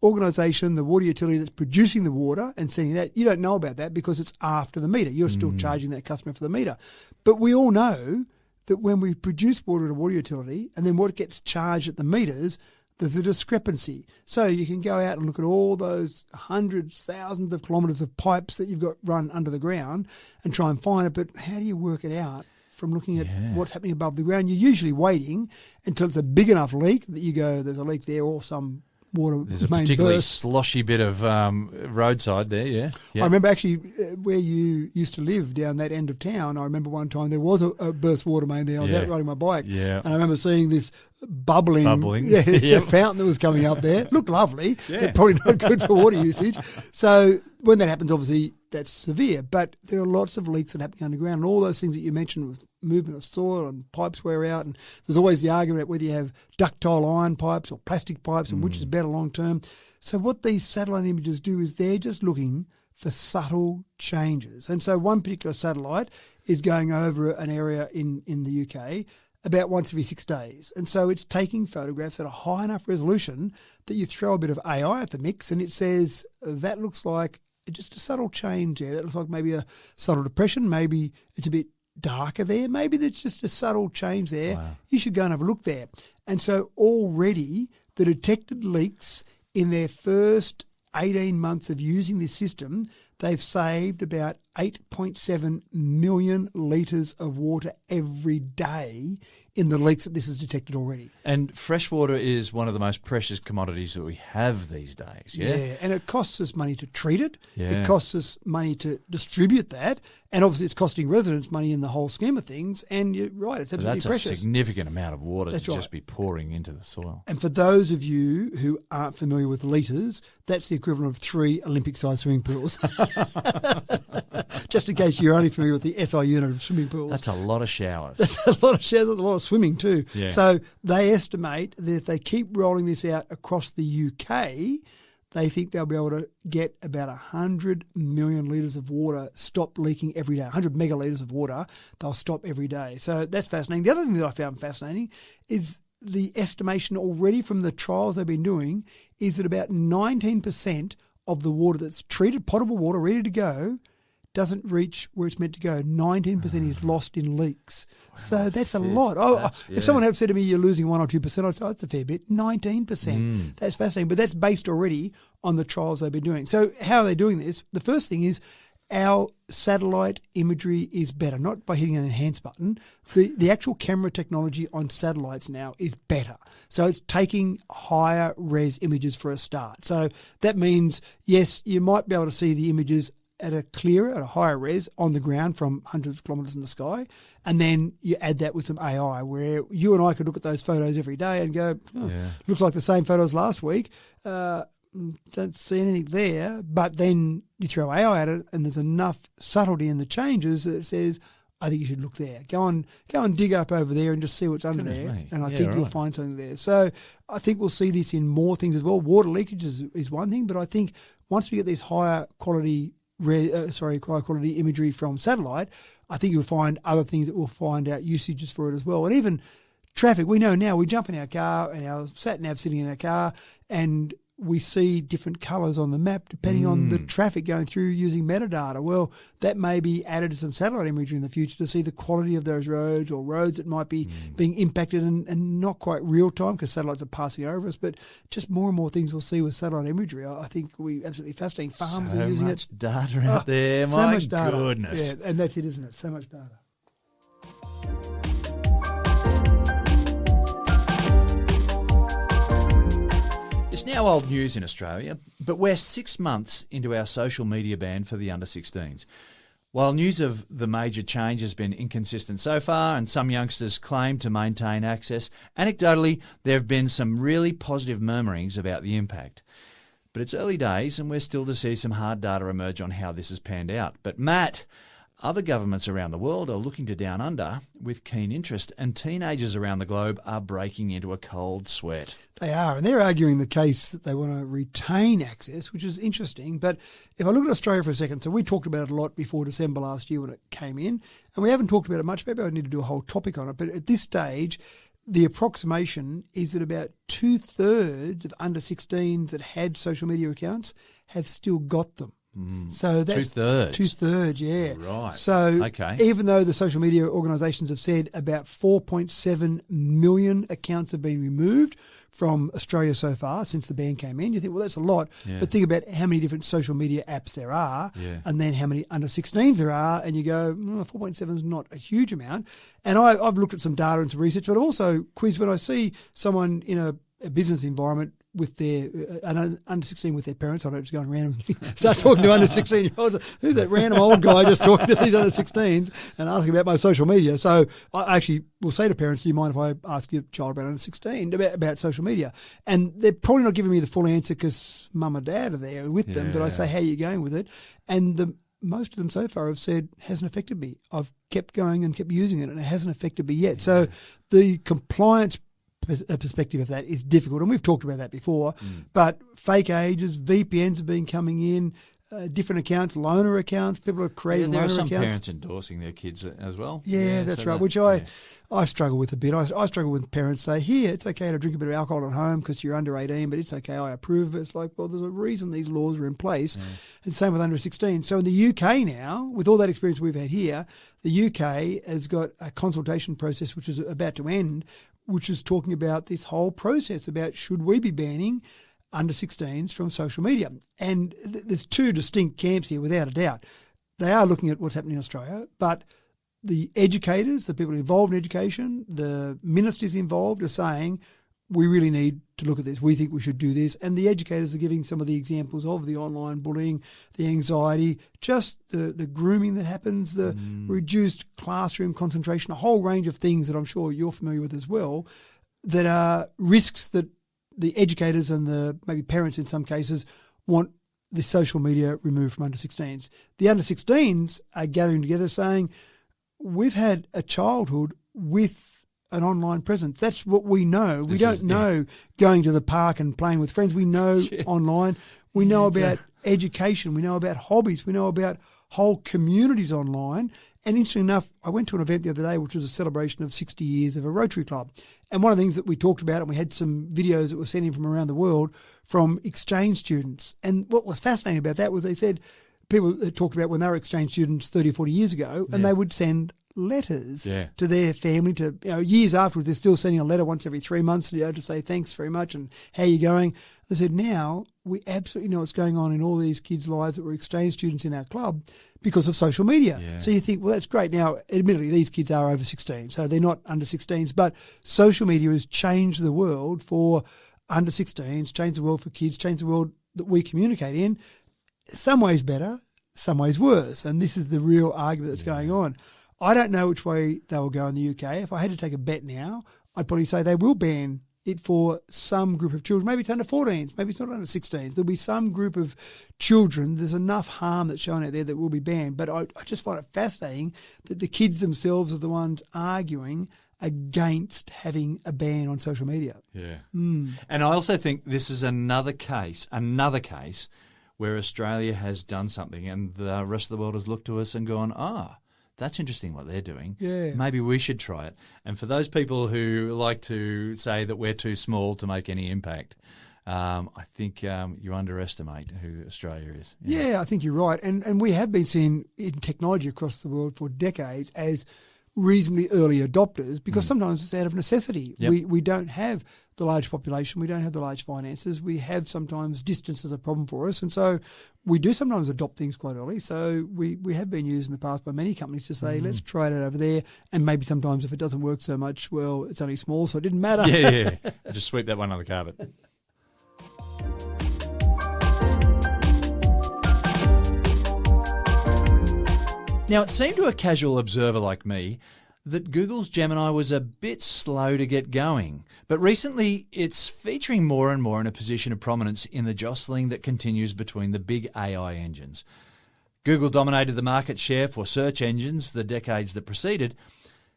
organisation, the water utility that's producing the water and sending that, you don't know about that because it's after the meter. You're still charging that customer for the meter. But we all know that when we produce water at a water utility and then what gets charged at the meters, there's a discrepancy. So you can go out and look at all those hundreds, thousands of kilometres of pipes that you've got run under the ground and try and find it. But how do you work it out from looking at what's happening above the ground? You're usually waiting until it's a big enough leak that you go, there's a leak there or some water There's a main particularly burst. sloshy bit of roadside there, yeah. I remember actually where you used to live down that end of town. I remember one time there was a burst water main there. I was out riding my bike, and I remember seeing this bubbling fountain that was coming up there. Looked lovely, but probably not good for water usage. So when that happens, obviously that's severe. But there are lots of leaks that happen underground, and all those things that you mentioned with movement of soil and pipes wear out. And there's always the argument about whether you have ductile iron pipes or plastic pipes and which is better long term. So what these satellite images do is they're just looking for subtle changes. And so one particular satellite is going over an area in the UK about once every 6 days. And so it's taking photographs at a high enough resolution that you throw a bit of AI at the mix and it says, that looks like just a subtle change there. That looks like maybe a subtle depression. Maybe it's a bit darker there. Maybe there's just a subtle change there. Wow. You should go and have a look there. And so already the detected leaks in their first 18 months of using this system, they've saved about 8.7 million litres of water every day in the leaks that this has detected already. And fresh water is one of the most precious commodities that we have these days, Yeah, and it costs us money to treat it. It costs us money to distribute that. And obviously it's costing residents money in the whole scheme of things. And you're right, it's absolutely precious. That's a significant amount of water to just be pouring into the soil. And for those of you who aren't familiar with litres, that's the equivalent of 3 Olympic-sized swimming pools. Just in case you're only familiar with the SI unit of swimming pools. That's a lot of showers. That's a lot of showers, that's a lot of swimming too. Yeah. So they estimate that if they keep rolling this out across the UK, they think they'll be able to get about 100 million litres of water stop leaking every day. 100 megalitres of water they'll stop every day. So that's fascinating. The other thing that I found fascinating is the estimation already from the trials they've been doing is that about 19% of the water that's treated, potable water, ready to go, doesn't reach where it's meant to go. 19% is lost in leaks. Wow, so that's a lot. If someone had said to me, you're losing 1 or 2%, I'd say, that's a fair bit. 19%. That's fascinating. But that's based already on the trials they've been doing. So how are they doing this? The first thing is our satellite imagery is better, not by hitting an enhance button. The actual camera technology on satellites now is better. So it's taking higher res images for a start. So that means, yes, you might be able to see the images at a higher res on the ground from hundreds of kilometres in the sky, and then you add that with some AI where you and I could look at those photos every day and go, looks like the same photos last week. Don't see anything there, but then you throw AI at it and there's enough subtlety in the changes that it says, I think you should look there. Go and dig up over there and just see what's under there. And I think you'll find something there. So I think we'll see this in more things as well. Water leakage is one thing, but I think once we get this higher quality imagery from satellite, I think you'll find other things that we'll find out usages for it as well. And even traffic, we know now we jump in our car and our sat-nav sitting in our car and we see different colours on the map depending on the traffic going through using metadata. Well, that may be added to some satellite imagery in the future to see the quality of those roads or roads that might be being impacted and not quite real time because satellites are passing over us, but just more and more things we'll see with satellite imagery. I think we absolutely fascinating. Farms are using it. So much data out there. So My much data. goodness. Yeah, and that's it, isn't it? So much data. It's now old news in Australia, but we're 6 months into our social media ban for the under-16s. While news of the major change has been inconsistent so far and some youngsters claim to maintain access, anecdotally there have been some really positive murmurings about the impact. But it's early days and we're still to see some hard data emerge on how this has panned out. But Matt, other governments around the world are looking to Down Under with keen interest, and teenagers around the globe are breaking into a cold sweat. They are, and they're arguing the case that they want to retain access, which is interesting. But if I look at Australia for a second, so we talked about it a lot before December last year when it came in, and we haven't talked about it much. Maybe I need to do a whole topic on it. But at this stage, the approximation is that about 2/3 of under-16s that had social media accounts have still got them. So that's 2/3. 2/3, yeah. Right. So Okay. even though the social media organisations have said about 4.7 million accounts have been removed from Australia so far since the ban came in, you think, well, that's a lot. Yeah. But think about how many different social media apps there are, Yeah. and then how many under-16s there are, and you go, 4.7 is not a huge amount. And I've looked at some data and some research, but I've also quizzed when I see someone in a business environment with their under 16 with their parents. I don't just go and randomly start talking to under 16-year-olds. Who's that random old guy just talking to these under 16s and asking about my social media? So I actually will say to parents, do you mind if I ask your child about under 16 about social media? And they're probably not giving me the full answer because mum and dad are there with them, but I say, how are you going with it? And most of them so far have said, hasn't affected me. I've kept going and kept using it and it hasn't affected me yet. So the compliance perspective of that is difficult, and we've talked about that before. But fake ages, VPNs have been coming in, different accounts, loaner accounts. People are creating there loaner are some accounts. parents endorsing their kids as well. Yeah, that's right. Which I struggle with a bit. I struggle with parents say, here, it's okay to drink a bit of alcohol at home because you're under 18, but it's okay, I approve of it. It's like, well, there's a reason these laws are in place. And same with under 16. So in the UK now, with all that experience we've had here, the UK has got a consultation process which is about to end, which is talking about this whole process about should we be banning under 16s from social media. And there's two distinct camps here, without a doubt. They are looking at what's happening in Australia, but the educators, the people involved in education, the ministers involved are saying, we really need to look at this. We think we should do this. And the educators are giving some of the examples of the online bullying, the anxiety, just the grooming that happens, the reduced classroom concentration, a whole range of things that I'm sure you're familiar with as well, that are risks that the educators and the maybe parents in some cases want the social media removed from under 16s. The under 16s are gathering together saying, we've had a childhood with an online presence. That's what we know. We don't know going to the park and playing with friends. We know online. We know about education. We know about hobbies. We know about whole communities online. And interesting enough, I went to an event the other day, which was a celebration of 60 years of a Rotary Club. And one of the things that we talked about, and we had some videos that were sent in from around the world from exchange students. And what was fascinating about that was they said people talked about when they were exchange students 30 or 40 years ago, and they would send letters to their family to, years afterwards, they're still sending a letter once every 3 months, to say thanks very much and how you going. They said now we absolutely know what's going on in all these kids' lives that were exchange students in our club because of social media. So you think, well, that's great. Now, admittedly, these kids are over 16, so they're not under 16s, but social media has changed the world for under 16s, changed the world for kids, changed the world that we communicate in. Some ways better, some ways worse, and this is the real argument that's going on. I don't know which way they will go in the UK. If I had to take a bet now, I'd probably say they will ban it for some group of children. Maybe it's under 14s, maybe it's not under 16s. There'll be some group of children. There's enough harm that's shown out there that will be banned. But I just find it fascinating that the kids themselves are the ones arguing against having a ban on social media. And I also think this is another case where Australia has done something and the rest of the world has looked to us and gone, that's interesting what they're doing. Maybe we should try it. And for those people who like to say that we're too small to make any impact, I think you underestimate who Australia is. Yeah, I think you're right. And we have been seen in technology across the world for decades as reasonably early adopters because sometimes it's out of necessity. Yep. We don't have the large population. We don't have the large finances. We have sometimes distance as a problem for us. And so we do sometimes adopt things quite early. So we have been used in the past by many companies to say, let's try it out over there. And maybe sometimes if it doesn't work so much, well, it's only small, so it didn't matter. Yeah. Just sweep that one on the carpet. Now, it seemed to a casual observer like me that Google's Gemini was a bit slow to get going. But recently, it's featuring more and more in a position of prominence in the jostling that continues between the big AI engines. Google dominated the market share for search engines the decades that preceded,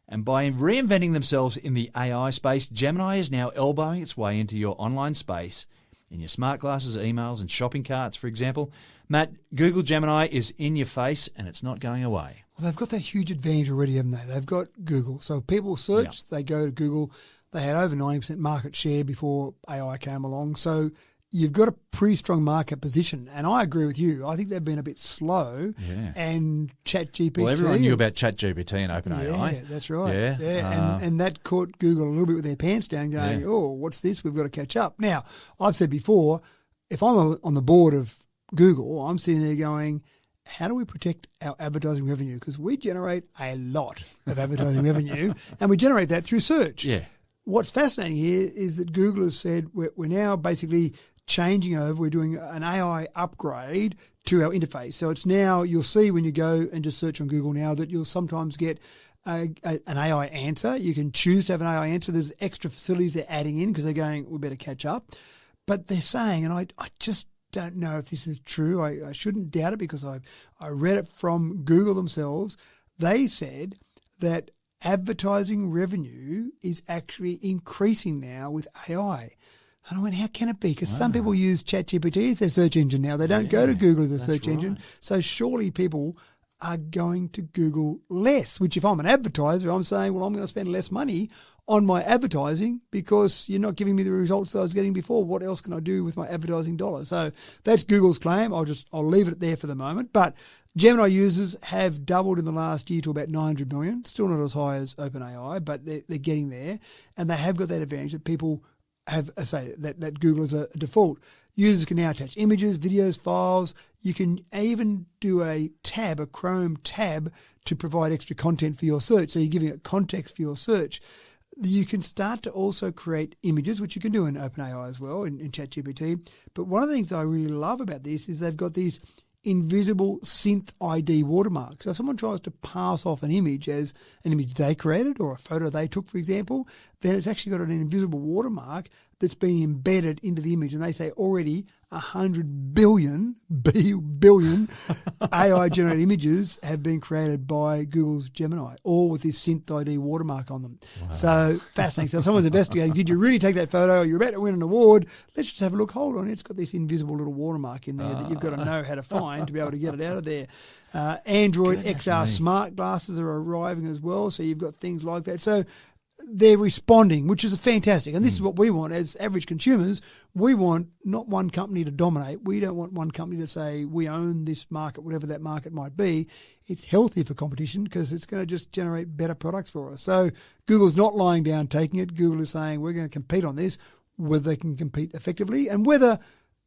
and by reinventing themselves in the AI space, Gemini is now elbowing its way into your online space, in your smart glasses, emails and shopping carts, for example. Matt, Google Gemini is in your face and it's not going away. Well, they've got that huge advantage already, haven't they? They've got Google. So people search, they go to Google. They had over 90% market share before AI came along. So you've got a pretty strong market position. And I agree with you. I think they've been a bit slow. Yeah. And ChatGPT. Well, everyone knew about ChatGPT and OpenAI. Yeah, that's right. Yeah. And that caught Google a little bit with their pants down going, oh, what's this? We've got to catch up. Now, I've said before, if I'm on the board of Google, I'm sitting there going, how do we protect our advertising revenue? Because we generate a lot of advertising revenue and we generate that through search. Yeah. What's fascinating here is that Google has said we're now basically changing over. We're doing an AI upgrade to our interface. So it's now, you'll see when you go and just search on Google now that you'll sometimes get an AI answer. You can choose to have an AI answer. There's extra facilities they're adding in because they're going, we better catch up. But they're saying, and I just don't know if this is true. I shouldn't doubt it because I read it from Google themselves. They said that advertising revenue is actually increasing now with AI. And I went, how can it be? Because some people use ChatGPT as their search engine now. They don't go to Google as a search engine. So surely people are going to Google less, which if I'm an advertiser, I'm saying, well, I'm going to spend less money on my advertising because you're not giving me the results that I was getting before. What else can I do with my advertising dollars? So that's Google's claim. I'll leave it there for the moment. But Gemini users have doubled in the last year to about 900 million. Still not as high as OpenAI, but they're getting there. And they have got that advantage that people have, that Google is a default. Users can now attach images, videos, files. You can even do a Chrome tab to provide extra content for your search. So you're giving it context for your search. You can start to also create images, which you can do in OpenAI as well, in ChatGPT. But one of the things I really love about this is they've got these invisible synth ID watermarks. So if someone tries to pass off an image as an image they created or a photo they took, for example, then it's actually got an invisible watermark that's been embedded into the image. And they say already 100 billion AI-generated images have been created by Google's Gemini, all with this synth ID watermark on them. Wow. So fascinating. So if someone's investigating, did you really take that photo? You're about to win an award. Let's just have a look. Hold on. It's got this invisible little watermark in there that you've got to know how to find to be able to get it out of there. Android XR smart glasses are arriving as well. So you've got things like that. So they're responding, which is fantastic. And this is what we want as average consumers. We want not one company to dominate. We don't want one company to say we own this market, whatever that market might be. It's healthy for competition because it's going to just generate better products for us. So Google's not lying down taking it. Google is saying we're going to compete on this, whether they can compete effectively and whether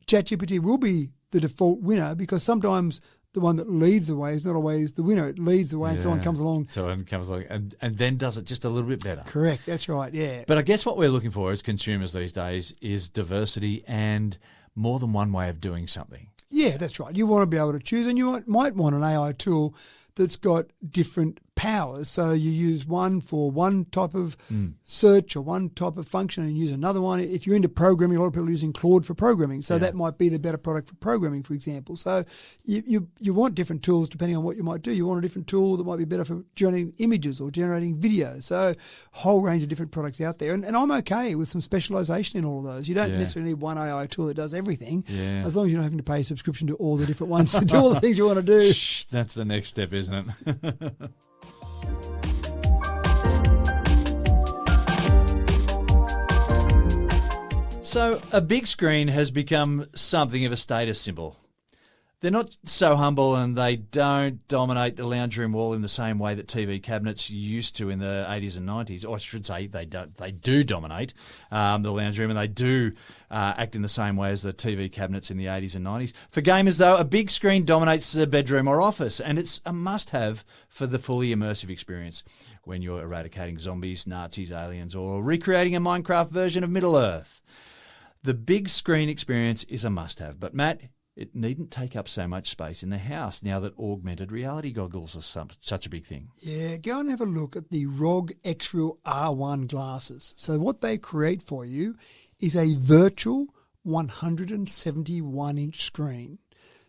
ChatGPT will be the default winner, because sometimes the one that leads the way is not always the winner. It leads the way and someone comes along. And then does it just a little bit better. Correct. That's right. Yeah. But I guess what we're looking for as consumers these days is diversity and more than one way of doing something. Yeah, that's right. You want to be able to choose, and you might want an AI tool that's got different powers. So you use one for one type of search or one type of function and use another one. If you're into programming, a lot of people are using Claude for programming. So that might be the better product for programming, for example. So you want different tools depending on what you might do. You want a different tool that might be better for generating images or generating videos. So a whole range of different products out there. And I'm okay with some specialization in all of those. You don't necessarily need one AI tool that does everything, as long as you're not having to pay a subscription to all the different ones to do all the things you want to do. That's the next step, isn't it? So a big screen has become something of a status symbol. They're not so humble and they don't dominate the lounge room wall in the same way that TV cabinets used to in the 80s and 90s. Or I should say they do dominate the lounge room, and they do act in the same way as the TV cabinets in the 80s and 90s. For gamers, though, a big screen dominates the bedroom or office, and it's a must-have for the fully immersive experience when you're eradicating zombies, Nazis, aliens, or recreating a Minecraft version of Middle-earth. The big screen experience is a must-have, but Matt, it needn't take up so much space in the house now that augmented reality goggles are such a big thing. Yeah, go and have a look at the ROG X-Real R1 glasses. So what they create for you is a virtual 171-inch screen.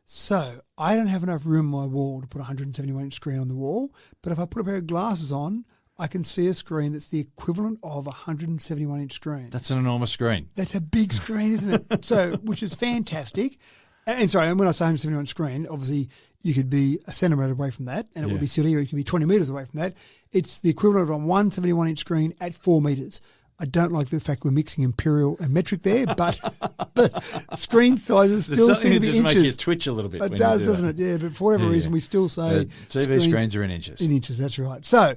So I don't have enough room on my wall to put a 171-inch screen on the wall, but if I put a pair of glasses on, I can see a screen that's the equivalent of a 171-inch screen. That's an enormous screen. That's a big screen, isn't it? So, which is fantastic. And sorry, when I say 171-inch screen, obviously you could be a centimetre away from that, and it would be silly, or you could be 20 metres away from that. It's the equivalent of a 171-inch screen at 4 metres. I don't like the fact we're mixing imperial and metric there, but screen sizes still seem to be just inches. make you twitch a little bit. It when does, you do doesn't it? Yeah, but for whatever reason, we still say TV screens are in inches. In inches, that's right. So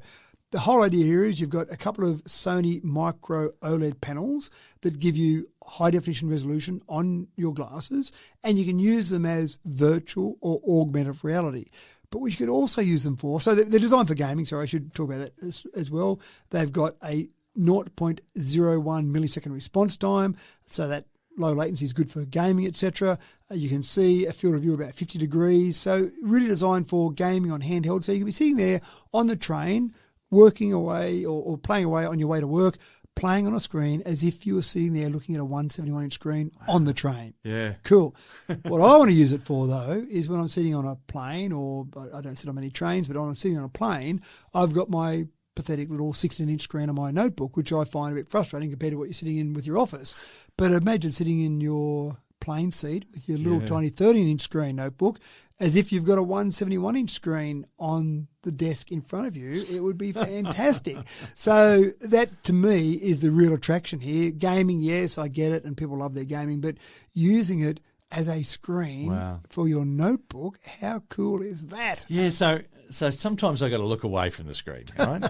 the whole idea here is you've got a couple of Sony micro OLED panels that give you high definition resolution on your glasses, and you can use them as virtual or augmented reality. But what you could also use them for, so they're designed for gaming, so I should talk about that as well. They've got a 0.01 millisecond response time, so that low latency is good for gaming, etc. You can see a field of view about 50 degrees, so really designed for gaming on handheld. So you can be sitting there on the train, working away or playing away on your way to work, playing on a screen as if you were sitting there looking at a 171-inch screen on the train. Yeah. Cool. What I want to use it for, though, is when I'm sitting on a plane, or I don't sit on many trains, but when I'm sitting on a plane, I've got my pathetic little 16-inch screen on my notebook, which I find a bit frustrating compared to what you're sitting in with your office. But imagine sitting in your plane seat with your little tiny 13-inch screen notebook as if you've got a 171-inch screen on the desk in front of you. It would be fantastic. So that, to me, is the real attraction here. Gaming, yes, I get it, and people love their gaming, but using it as a screen for your notebook, how cool is that? Yeah, so sometimes I got to look away from the screen, right?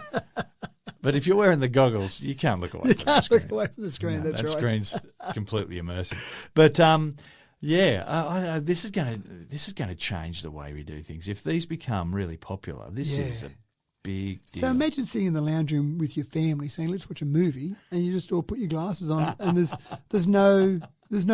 But if you're wearing the goggles, you can't look away from the screen. Look away from the screen, No, that's that right. screen's completely immersive. But this is going to change the way we do things. If these become really popular, this is a big deal. So imagine sitting in the lounge room with your family saying, let's watch a movie, and you just all put your glasses on, and there's no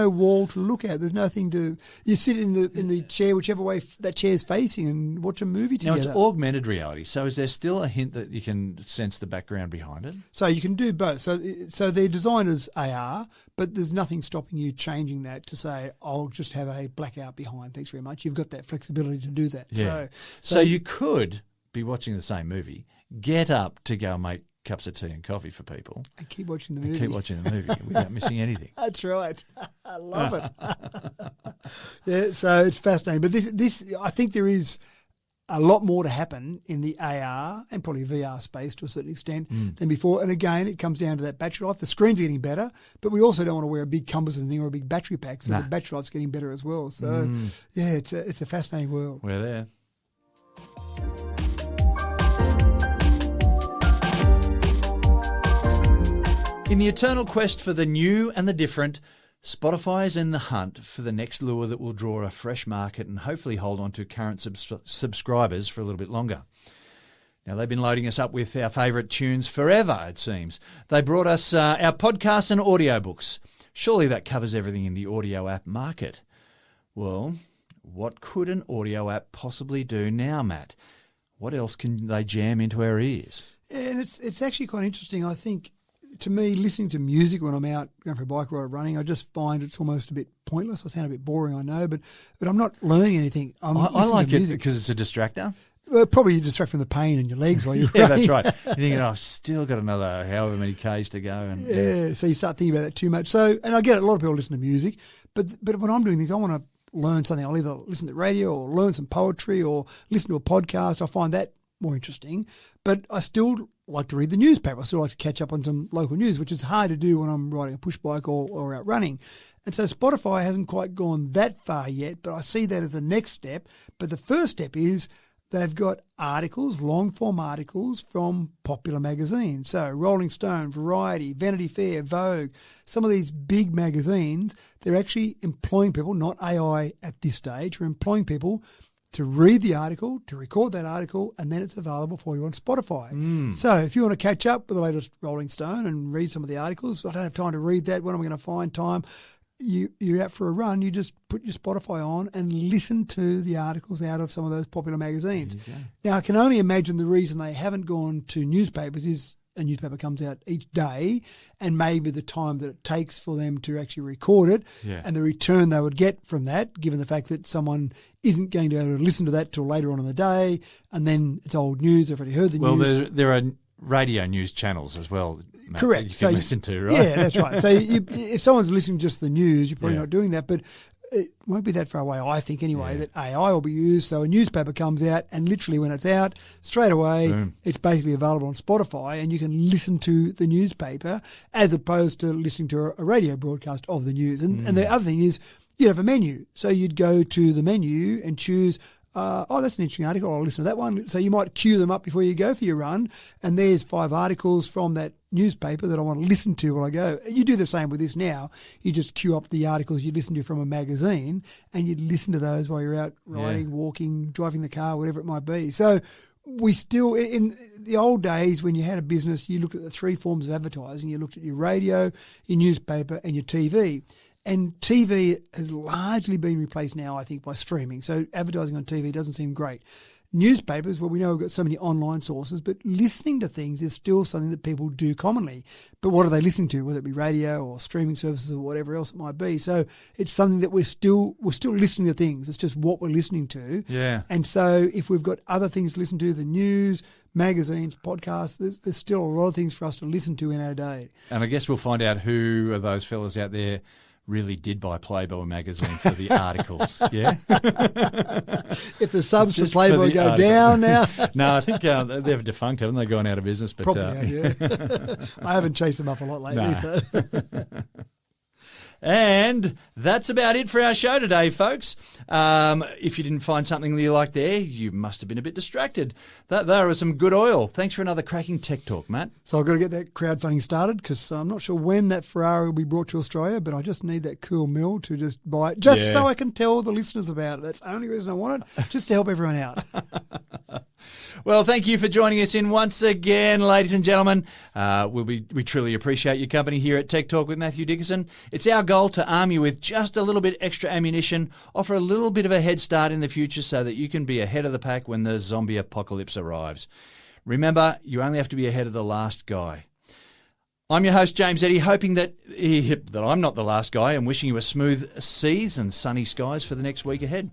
wall to look at. There's nothing to. You sit in the chair, whichever way that chair's facing, and watch a movie together. Now it's augmented reality. So is there still a hint that you can sense the background behind it? So you can do both. So they're designed as AR, but there's nothing stopping you changing that to say, I'll just have a blackout behind. Thanks very much. You've got that flexibility to do that. Yeah. So you could be watching the same movie, get up to go and make cups of tea and coffee for people. And keep watching the movie. Keep watching the movie without missing anything. That's right. I love it. Yeah, so it's fascinating. But this, I think there is a lot more to happen in the AR and probably VR space to a certain extent than before. And again, it comes down to that battery life. The screen's getting better, but we also don't want to wear a big cumbersome thing or a big battery pack. So the battery life's getting better as well. So yeah, it's a fascinating world. We're there. In the eternal quest for the new and the different, Spotify is in the hunt for the next lure that will draw a fresh market and hopefully hold on to current subscribers for a little bit longer. Now, they've been loading us up with our favourite tunes forever, it seems. They brought us our podcasts and audiobooks. Surely that covers everything in the audio app market. Well, what could an audio app possibly do now, Matt? What else can they jam into our ears? Yeah, and it's actually quite interesting. I think, to me, listening to music when I'm out going for a bike ride or running, I just find it's almost a bit pointless. I sound a bit boring, I know, but I'm not learning anything. I like it because it's a distractor. Well, probably you distract from the pain in your legs while you're yeah, running. That's right. You're thinking, I've still got another however many Ks to go. And yeah, so you start thinking about that too much. So, and I get it, a lot of people listen to music, but when I'm doing things, I want to learn something. I'll either listen to radio or learn some poetry or listen to a podcast. I find that more interesting, but I still like to read the newspaper. I still like to catch up on some local news, which is hard to do when I'm riding a push bike or out running. And so Spotify hasn't quite gone that far yet, but I see that as the next step. But the first step is they've got articles, long-form articles from popular magazines. So Rolling Stone, Variety, Vanity Fair, Vogue, some of these big magazines, they're actually employing people, not AI at this stage, are employing people to read the article, to record that article, and then it's available for you on Spotify. So if you want to catch up with the latest Rolling Stone and read some of the articles, I don't have time to read that, when am I going to find time? You're out for a run, you just put your Spotify on and listen to the articles out of some of those popular magazines. Now, I can only imagine the reason they haven't gone to newspapers is a newspaper comes out each day, and maybe the time that it takes for them to actually record it and the return they would get from that, given the fact that someone isn't going to be able to listen to that till later on in the day, and then it's old news, they've already heard the news. Well, there are radio news channels as well, Matt, correct. you can listen to, right? Yeah, that's right. So if someone's listening to just the news, you're probably not doing that, but it won't be that far away, I think, anyway, that AI will be used. So a newspaper comes out, and literally when it's out, straight away, it's basically available on Spotify, and you can listen to the newspaper as opposed to listening to a radio broadcast of the news. And the other thing is you'd have a menu. So you'd go to the menu and choose, that's an interesting article, I'll listen to that one. So you might queue them up before you go for your run, and there's 5 articles from that newspaper that I want to listen to while I go. You do the same with this now. You just queue up the articles you listen to from a magazine, and you listen to those while you're out riding, walking, driving the car, whatever it might be. So we still, in the old days when you had a business, you looked at the 3 forms of advertising. You looked at your radio, your newspaper, and your TV. And TV has largely been replaced now, I think, by streaming. So advertising on TV doesn't seem great. Newspapers, well, we know we've got so many online sources, but listening to things is still something that people do commonly. But what are they listening to, whether it be radio or streaming services or whatever else it might be? So it's something that we're still listening to things. It's just what we're listening to. Yeah. And so if we've got other things to listen to, the news, magazines, podcasts, there's still a lot of things for us to listen to in our day. And I guess we'll find out who of those fellas out there really did buy Playboy magazine for the articles, yeah? If the subs Just for Playboy for go article. down now. No, I think they've defunct, haven't they? Gone out of business. But, Probably, yeah. I haven't chased them up a lot lately. Nah. So. And that's about it for our show today, folks. If you didn't find something that you liked there, you must have been a bit distracted. There was some good oil. Thanks for another cracking tech talk, Matt. So I've got to get that crowdfunding started, because I'm not sure when that Ferrari will be brought to Australia, but I just need that cool mill to just buy it, just so I can tell the listeners about it. That's the only reason I want it, just to help everyone out. Well, thank you for joining us in once again, ladies and gentlemen. We truly appreciate your company here at Tech Talk with Matthew Dickerson. It's our goal to arm you with just a little bit extra ammunition, offer a little bit of a head start in the future so that you can be ahead of the pack when the zombie apocalypse arrives. Remember, you only have to be ahead of the last guy. I'm your host, James Eddy, hoping that I'm not the last guy, and wishing you a smooth seas and sunny skies for the next week ahead.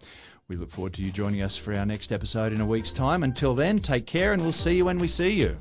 We look forward to you joining us for our next episode in a week's time. Until then, take care, and we'll see you when we see you.